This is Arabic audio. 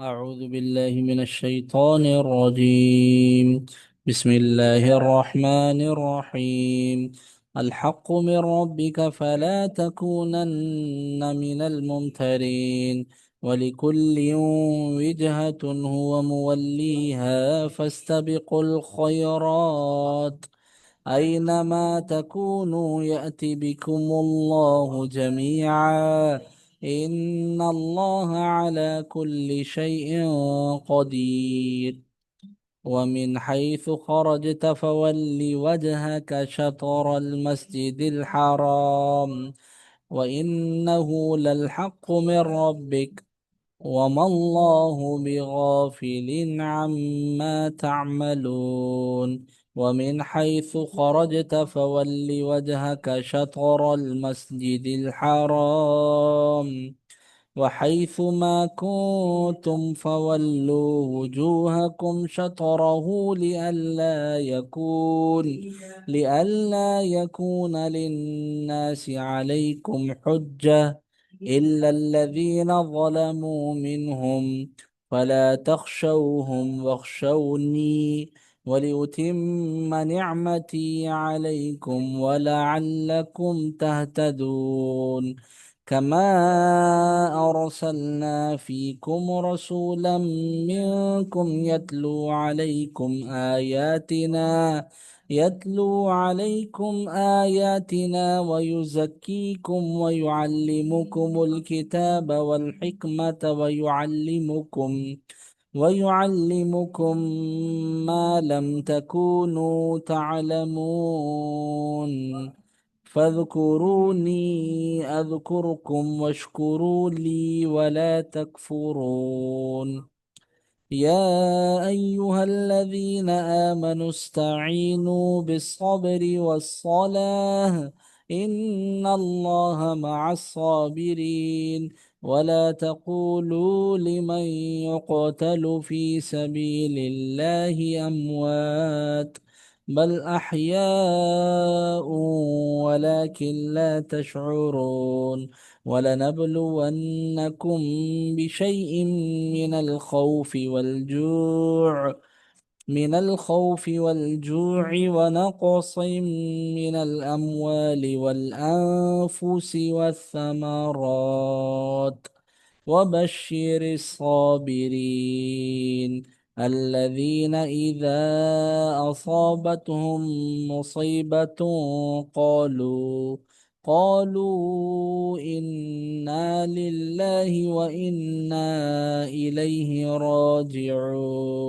أعوذ بالله من الشيطان الرجيم. بسم الله الرحمن الرحيم. الحق من ربك فلا تكونن من الممترين. ولكل وجهة هو موليها فاستبقوا الخيرات. أينما تكونوا يأتي بكم الله جميعا. إن الله على كل شيء قدير. ومن حيث خرجت فول وجهك شطر المسجد الحرام وإنه للحق من ربك وما الله بغافل عما تعملون. ومن حيث خرجت فول وجهك شطر المسجد الحرام وحيث ما كنتم فولوا وجوهكم شطره لئلا يكون للناس عليكم حجة إلا الذين ظلموا منهم. فلا تخشوهم واخشوني ولأتم نعمتي عليكم ولعلكم تهتدون. كما أرسلنا فيكم رسولا منكم يتلو عليكم آياتنا ويزكيكم ويعلمكم الكتاب والحكمة ويعلمكم ما لم تكونوا تعلمون. فاذكروني أذكركم واشكروا لي ولا تكفرون. يا أيها الذين آمنوا استعينوا بالصبر والصلاة إن الله مع الصابرين. ولا تقولوا لمن يقتل في سبيل الله أموات بل أحياء ولكن لا تشعرون. ولنبلونكم بشيء من الخوف والجوع ونقص من الأموال والأنفس والثمرات. وبشر الصابرين الذين إذا أصابتهم مصيبة قالوا قالوا إنا لله وإنا إليه راجعون.